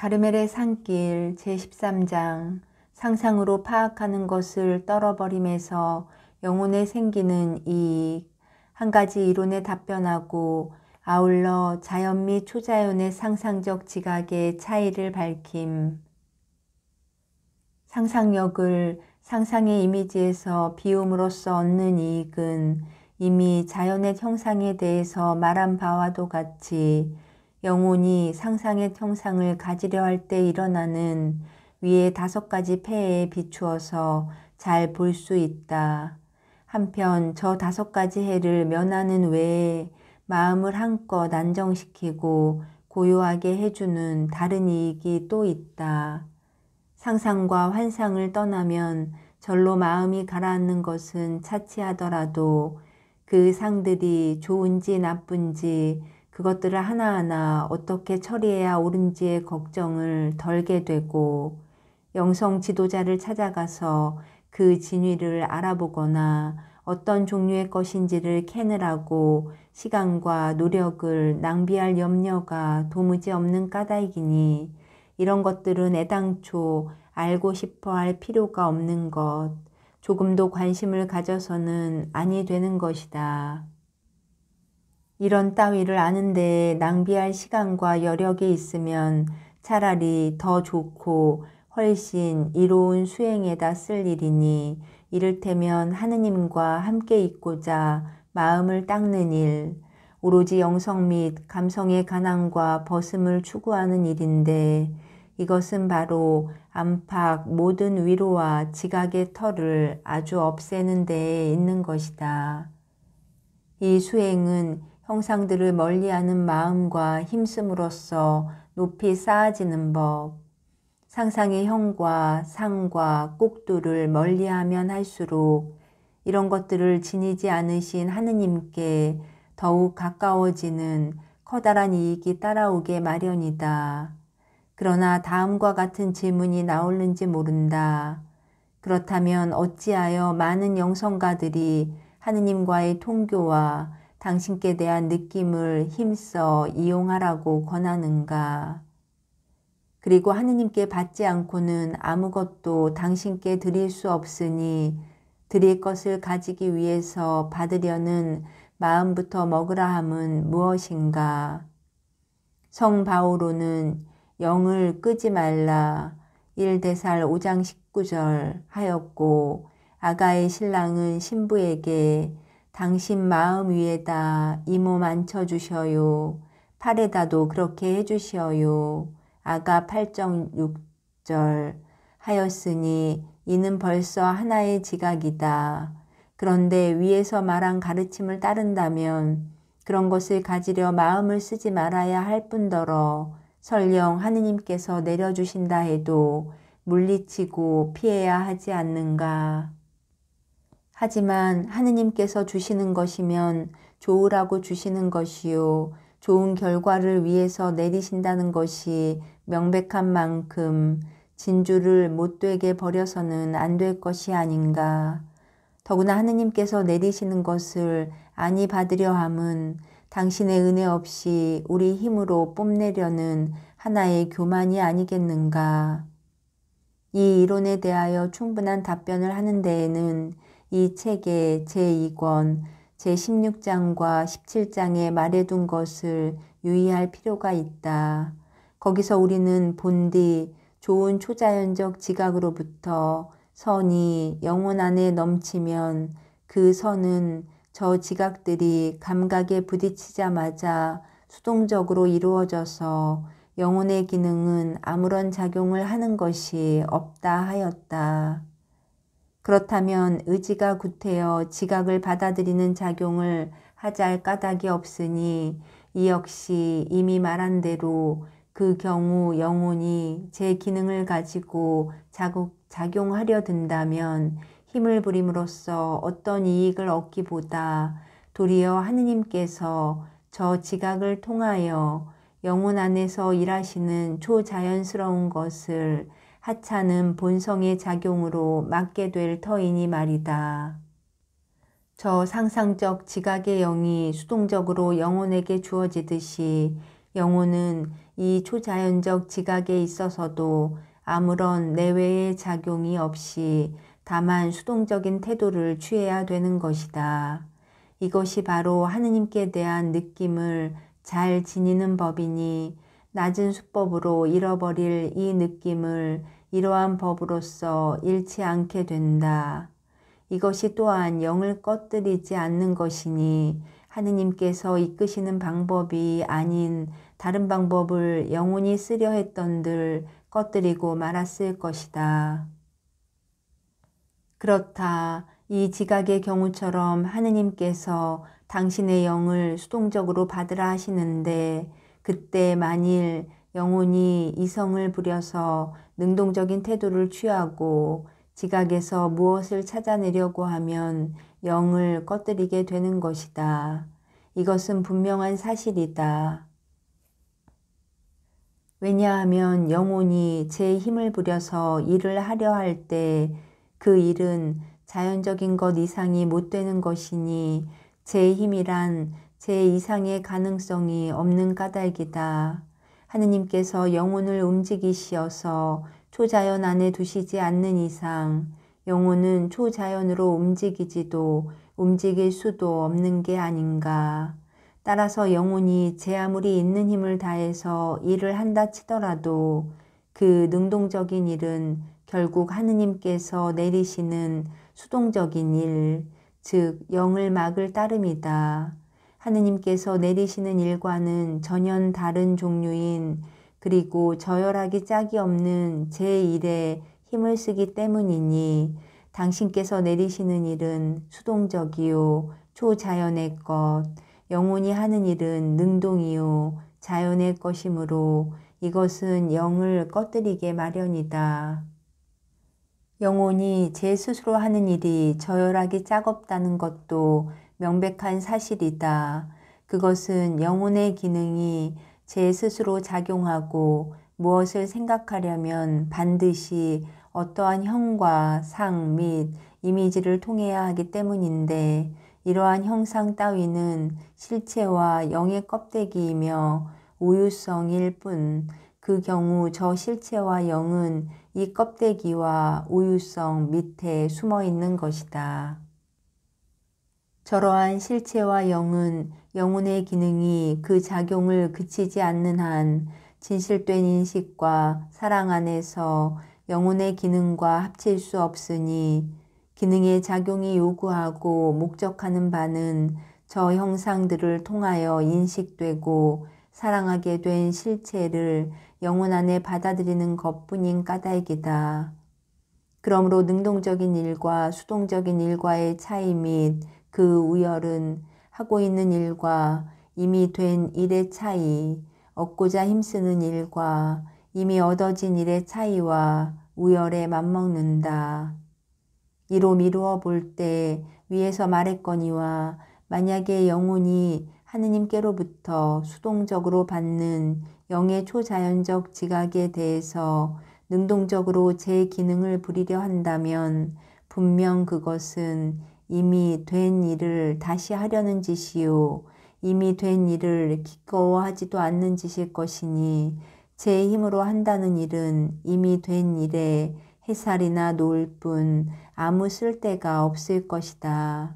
가르멜의 산길 제13장 상상으로 파악하는 것을 떨어버림에서 영혼에 생기는 이익. 한 가지 이론에 답변하고 아울러 자연 및 초자연의 상상적 지각의 차이를 밝힘. 상상력을 상상의 이미지에서 비움으로써 얻는 이익은 이미 자연의 형상에 대해서 말한 바와도 같이 영혼이 상상의 형상을 가지려 할 때 일어나는 위의 5가지 폐해에 비추어서 잘 볼 수 있다. 한편 저 5가지 해를 면하는 외에 마음을 한껏 안정시키고 고요하게 해주는 다른 이익이 또 있다. 상상과 환상을 떠나면 절로 마음이 가라앉는 것은 차치하더라도 그 상들이 좋은지 나쁜지 그것들을 하나하나 어떻게 처리해야 옳은지의 걱정을 덜게 되고 영성 지도자를 찾아가서 그 진위를 알아보거나 어떤 종류의 것인지를 캐느라고 시간과 노력을 낭비할 염려가 도무지 없는 까닭이니 이런 것들은 애당초 알고 싶어 할 필요가 없는 것, 조금도 관심을 가져서는 아니 되는 것이다. 이런 따위를 아는 데에 낭비할 시간과 여력이 있으면 차라리 더 좋고 훨씬 이로운 수행에다 쓸 일이니 이를테면 하느님과 함께 있고자 마음을 닦는 일, 오로지 영성 및 감성의 가난과 벗음을 추구하는 일인데 이것은 바로 안팎 모든 위로와 지각의 털을 아주 없애는 데에 있는 것이다. 이 수행은 형상들을 멀리하는 마음과 힘씀으로써 높이 쌓아지는 법, 상상의 형과 상과 꼭두를 멀리하면 할수록 이런 것들을 지니지 않으신 하느님께 더욱 가까워지는 커다란 이익이 따라오게 마련이다. 그러나 다음과 같은 질문이 나올는지 모른다. 그렇다면 어찌하여 많은 영성가들이 하느님과의 통교와 당신께 대한 느낌을 힘써 이용하라고 권하는가? 그리고 하느님께 받지 않고는 아무것도 당신께 드릴 수 없으니 드릴 것을 가지기 위해서 받으려는 마음부터 먹으라 함은 무엇인가? 성 바오로는 영을 끄지 말라 1데살 5장 19절 하였고 아가의 신랑은 신부에게 당신 마음 위에다 이 몸 앉혀주셔요. 팔에다도 그렇게 해주시어요. 아가 8장 6절 하였으니 이는 벌써 하나의 지각이다. 그런데 위에서 말한 가르침을 따른다면 그런 것을 가지려 마음을 쓰지 말아야 할 뿐더러 설령 하느님께서 내려주신다 해도 물리치고 피해야 하지 않는가. 하지만 하느님께서 주시는 것이면 좋으라고 주시는 것이요 좋은 결과를 위해서 내리신다는 것이 명백한 만큼 진주를 못되게 버려서는 안 될 것이 아닌가. 더구나 하느님께서 내리시는 것을 아니 받으려 함은 당신의 은혜 없이 우리 힘으로 뽐내려는 하나의 교만이 아니겠는가. 이 이론에 대하여 충분한 답변을 하는 데에는 이 책의 제2권, 제16장과 17장에 말해둔 것을 유의할 필요가 있다. 거기서 우리는 본디 좋은 초자연적 지각으로부터 선이 영혼 안에 넘치면 그 선은 저 지각들이 감각에 부딪히자마자 수동적으로 이루어져서 영혼의 기능은 아무런 작용을 하는 것이 없다 하였다. 그렇다면 의지가 구태여 지각을 받아들이는 작용을 하잘 까닭이 없으니 이 역시 이미 말한 대로 그 경우 영혼이 제 기능을 가지고 작용하려 든다면 힘을 부림으로써 어떤 이익을 얻기보다 도리어 하느님께서 저 지각을 통하여 영혼 안에서 일하시는 초자연스러운 것을 하찮은 본성의 작용으로 맡게 될 터이니 말이다. 저 상상적 지각의 영이 수동적으로 영혼에게 주어지듯이 영혼은 이 초자연적 지각에 있어서도 아무런 내외의 작용이 없이 다만 수동적인 태도를 취해야 되는 것이다. 이것이 바로 하느님께 대한 느낌을 잘 지니는 법이니 낮은 수법으로 잃어버릴 이 느낌을 이러한 법으로서 잃지 않게 된다. 이것이 또한 영을 꺼뜨리지 않는 것이니 하느님께서 이끄시는 방법이 아닌 다른 방법을 영원히 쓰려 했던들 꺼뜨리고 말았을 것이다. 그렇다. 이 지각의 경우처럼 하느님께서 당신의 영을 수동적으로 받으라 하시는데 그때 만일 영혼이 이성을 부려서 능동적인 태도를 취하고 지각에서 무엇을 찾아내려고 하면 영을 꺼뜨리게 되는 것이다. 이것은 분명한 사실이다. 왜냐하면 영혼이 제 힘을 부려서 일을 하려 할 때 그 일은 자연적인 것 이상이 못 되는 것이니 제 힘이란 제 이상의 가능성이 없는 까닭이다. 하느님께서 영혼을 움직이시어서 초자연 안에 두시지 않는 이상 영혼은 초자연으로 움직이지도 움직일 수도 없는 게 아닌가. 따라서 영혼이 제 아무리 있는 힘을 다해서 일을 한다 치더라도 그 능동적인 일은 결국 하느님께서 내리시는 수동적인 일, 즉 영을 막을 따름이다. 하느님께서 내리시는 일과는 전혀 다른 종류인 그리고 저열하기 짝이 없는 제 일에 힘을 쓰기 때문이니 당신께서 내리시는 일은 수동적이요 초자연의 것, 영혼이 하는 일은 능동이요 자연의 것이므로 이것은 영을 꺼뜨리게 마련이다. 영혼이 제 스스로 하는 일이 저열하기 짝없다는 것도 명백한 사실이다. 그것은 영혼의 기능이 제 스스로 작용하고 무엇을 생각하려면 반드시 어떠한 형과 상 및 이미지를 통해야 하기 때문인데 이러한 형상 따위는 실체와 영의 껍데기이며 우유성일 뿐 그 경우 저 실체와 영은 이 껍데기와 우유성 밑에 숨어 있는 것이다. 저러한 실체와 영은 영혼의 기능이 그 작용을 그치지 않는 한 진실된 인식과 사랑 안에서 영혼의 기능과 합칠 수 없으니 기능의 작용이 요구하고 목적하는 바는 저 형상들을 통하여 인식되고 사랑하게 된 실체를 영혼 안에 받아들이는 것뿐인 까닭이다. 그러므로 능동적인 일과 수동적인 일과의 차이 및 그 우열은 하고 있는 일과 이미 된 일의 차이, 얻고자 힘쓰는 일과 이미 얻어진 일의 차이와 우열에 맞먹는다. 이로 미루어 볼 때 위에서 말했거니와 만약에 영혼이 하느님께로부터 수동적으로 받는 영의 초자연적 지각에 대해서 능동적으로 제 기능을 부리려 한다면 분명 그것은 이미 된 일을 다시 하려는 짓이요 이미 된 일을 기꺼워하지도 않는 짓일 것이니 제 힘으로 한다는 일은 이미 된 일에 해살이나 놓을 뿐 아무 쓸데가 없을 것이다.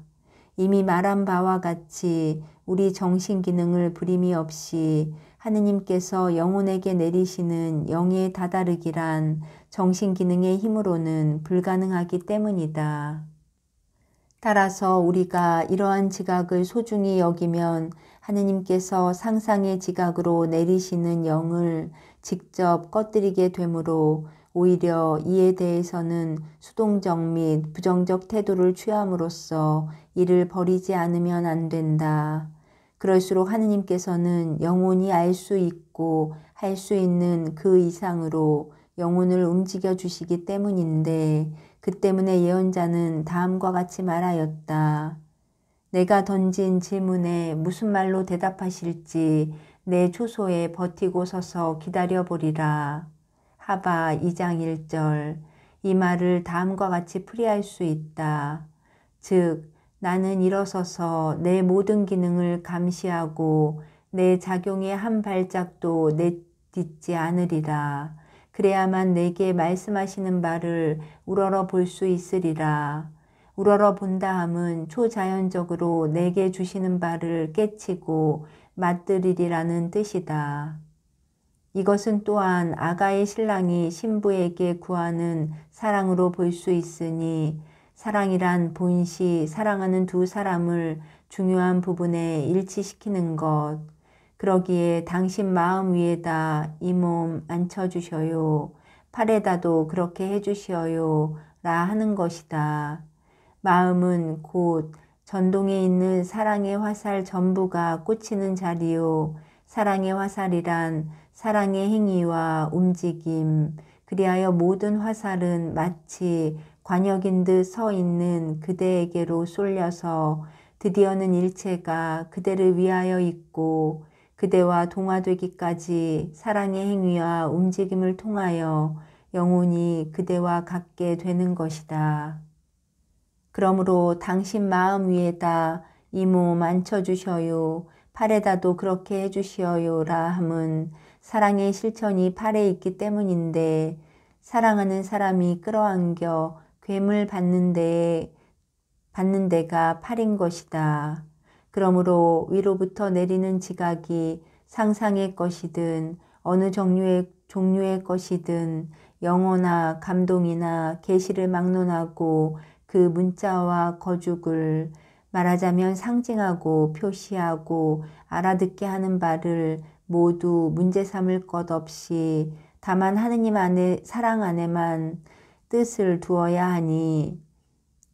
이미 말한 바와 같이 우리 정신기능을 부림이 없이 하느님께서 영혼에게 내리시는 영의 다다르기란 정신기능의 힘으로는 불가능하기 때문이다. 따라서 우리가 이러한 지각을 소중히 여기면 하느님께서 상상의 지각으로 내리시는 영을 직접 꺼뜨리게 되므로 오히려 이에 대해서는 수동적 및 부정적 태도를 취함으로써 이를 버리지 않으면 안 된다. 그럴수록 하느님께서는 영혼이 알 수 있고 할 수 있는 그 이상으로 영혼을 움직여 주시기 때문인데 그 때문에 예언자는 다음과 같이 말하였다. 내가 던진 질문에 무슨 말로 대답하실지 내 초소에 버티고 서서 기다려보리라. 하바 2장 1절. 이 말을 다음과 같이 풀이할 수 있다. 즉 나는 일어서서 내 모든 기능을 감시하고 내 작용의 한 발짝도 듣지 않으리라. 그래야만 내게 말씀하시는 바를 우러러 볼 수 있으리라. 우러러 본다 함은 초자연적으로 내게 주시는 바를 깨치고 맛들이리라는 뜻이다. 이것은 또한 아가의 신랑이 신부에게 구하는 사랑으로 볼 수 있으니 사랑이란 본시 사랑하는 두 사람을 중요한 부분에 일치시키는 것. 그러기에 당신 마음 위에다 이 몸 앉혀주셔요. 팔에다도 그렇게 해주시어요. 라 하는 것이다. 마음은 곧 전동에 있는 사랑의 화살 전부가 꽂히는 자리요. 사랑의 화살이란 사랑의 행위와 움직임, 그리하여 모든 화살은 마치 관역인 듯 서 있는 그대에게로 쏠려서 드디어는 일체가 그대를 위하여 있고 그대와 동화되기까지 사랑의 행위와 움직임을 통하여 영혼이 그대와 같게 되는 것이다. 그러므로 당신 마음 위에다 이 몸 앉혀주셔요. 팔에다도 그렇게 해주시어요라 함은 사랑의 실천이 팔에 있기 때문인데 사랑하는 사람이 끌어안겨 괸을 받는 데가 팔인 것이다. 그러므로 위로부터 내리는 지각이 상상의 것이든 어느 종류의 것이든 영어나 감동이나 계시를 막론하고 그 문자와 거죽을 말하자면 상징하고 표시하고 알아듣게 하는 바를 모두 문제 삼을 것 없이 다만 하느님 안에 사랑 안에만 뜻을 두어야 하니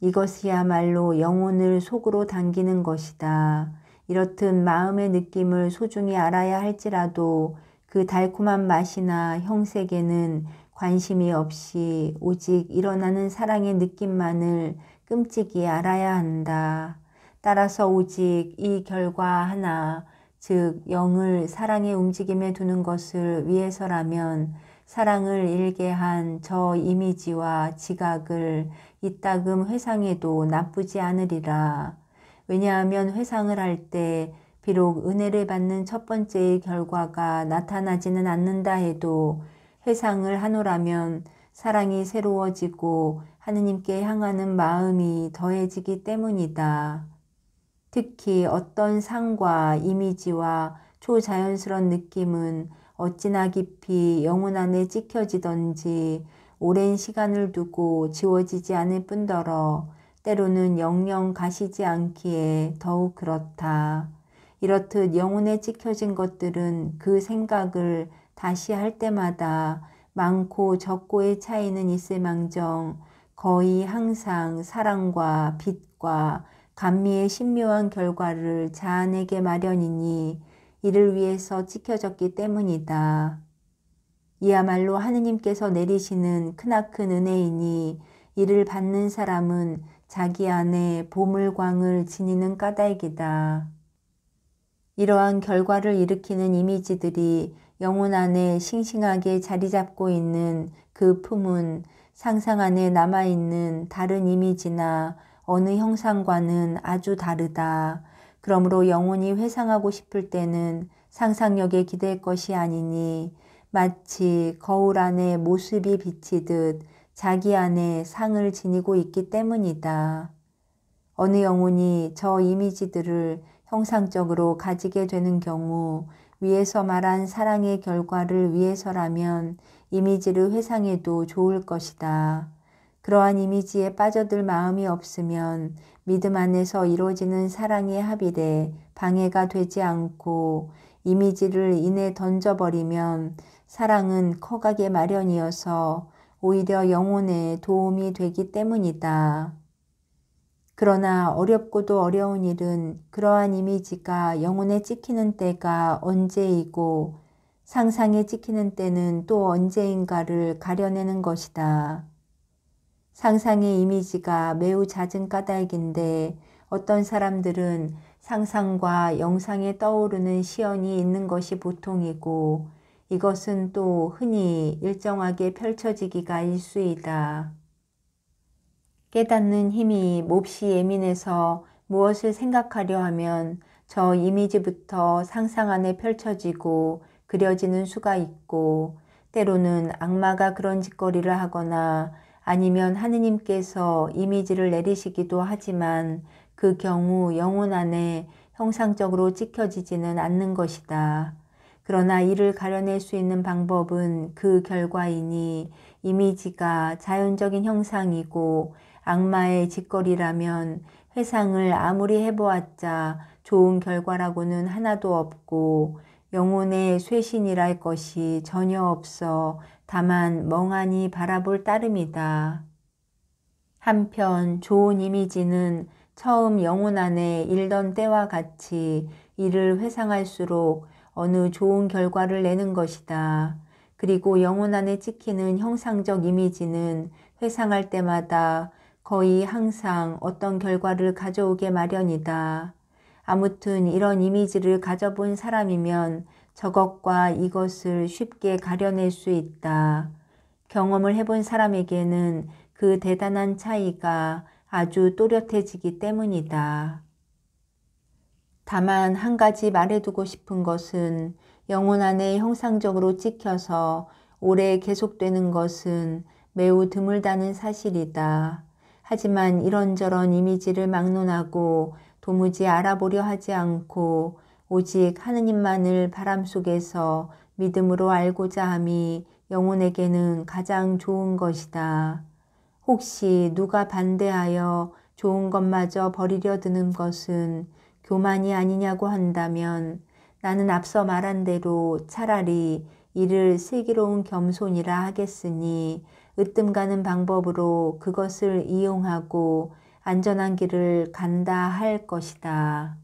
이것이야말로 영혼을 속으로 당기는 것이다. 이렇듯 마음의 느낌을 소중히 알아야 할지라도 그 달콤한 맛이나 형색에는 관심이 없이 오직 일어나는 사랑의 느낌만을 끔찍이 알아야 한다. 따라서 오직 이 결과 하나, 즉 영을 사랑의 움직임에 두는 것을 위해서라면 사랑을 일게 한 저 이미지와 지각을 이따금 회상해도 나쁘지 않으리라. 왜냐하면 회상을 할 때 비록 은혜를 받는 첫 번째의 결과가 나타나지는 않는다 해도 회상을 하노라면 사랑이 새로워지고 하느님께 향하는 마음이 더해지기 때문이다. 특히 어떤 상과 이미지와 초자연스러운 느낌은 어찌나 깊이 영혼 안에 찍혀지던지 오랜 시간을 두고 지워지지 않을 뿐더러 때로는 영영 가시지 않기에 더욱 그렇다. 이렇듯 영혼에 찍혀진 것들은 그 생각을 다시 할 때마다 많고 적고의 차이는 있을망정 거의 항상 사랑과 빛과 감미의 신묘한 결과를 자아내게 마련이니 이를 위해서 찍혀졌기 때문이다. 이야말로 하느님께서 내리시는 크나큰 은혜이니 이를 받는 사람은 자기 안에 보물광을 지니는 까닭이다. 이러한 결과를 일으키는 이미지들이 영혼 안에 싱싱하게 자리 잡고 있는 그 품은 상상 안에 남아있는 다른 이미지나 어느 형상과는 아주 다르다. 그러므로 영혼이 회상하고 싶을 때는 상상력에 기댈 것이 아니니 마치 거울 안에 모습이 비치듯 자기 안에 상을 지니고 있기 때문이다. 어느 영혼이 저 이미지들을 형상적으로 가지게 되는 경우 위에서 말한 사랑의 결과를 위해서라면 이미지를 회상해도 좋을 것이다. 그러한 이미지에 빠져들 마음이 없으면 믿음 안에서 이루어지는 사랑의 합일에 방해가 되지 않고 이미지를 이내 던져버리면 사랑은 커가게 마련이어서 오히려 영혼에 도움이 되기 때문이다. 그러나 어렵고도 어려운 일은 그러한 이미지가 영혼에 찍히는 때가 언제이고 상상에 찍히는 때는 또 언제인가를 가려내는 것이다. 상상의 이미지가 매우 잦은 까닭인데 어떤 사람들은 상상과 영상에 떠오르는 시연이 있는 것이 보통이고 이것은 또 흔히 일정하게 펼쳐지기가 일수이다. 깨닫는 힘이 몹시 예민해서 무엇을 생각하려 하면 저 이미지부터 상상 안에 펼쳐지고 그려지는 수가 있고 때로는 악마가 그런 짓거리를 하거나 아니면 하느님께서 이미지를 내리시기도 하지만 그 경우 영혼 안에 형상적으로 찍혀지지는 않는 것이다. 그러나 이를 가려낼 수 있는 방법은 그 결과이니 이미지가 자연적인 형상이고 악마의 짓거리라면 회상을 아무리 해보았자 좋은 결과라고는 하나도 없고 영혼의 쇄신이랄 것이 전혀 없어 다만 멍하니 바라볼 따름이다. 한편 좋은 이미지는 처음 영혼 안에 일던 때와 같이 이를 회상할수록 어느 좋은 결과를 내는 것이다. 그리고 영혼 안에 찍히는 형상적 이미지는 회상할 때마다 거의 항상 어떤 결과를 가져오게 마련이다. 아무튼 이런 이미지를 가져본 사람이면 저것과 이것을 쉽게 가려낼 수 있다. 경험을 해본 사람에게는 그 대단한 차이가 아주 또렷해지기 때문이다. 다만 한 가지 말해두고 싶은 것은 영혼 안에 형상적으로 찍혀서 오래 계속되는 것은 매우 드물다는 사실이다. 하지만 이런저런 이미지를 막론하고 도무지 알아보려 하지 않고 오직 하느님만을 바람 속에서 믿음으로 알고자 함이 영혼에게는 가장 좋은 것이다. 혹시 누가 반대하여 좋은 것마저 버리려 드는 것은 교만이 아니냐고 한다면 나는 앞서 말한 대로 차라리 이를 슬기로운 겸손이라 하겠으니 으뜸 가는 방법으로 그것을 이용하고 안전한 길을 간다 할 것이다.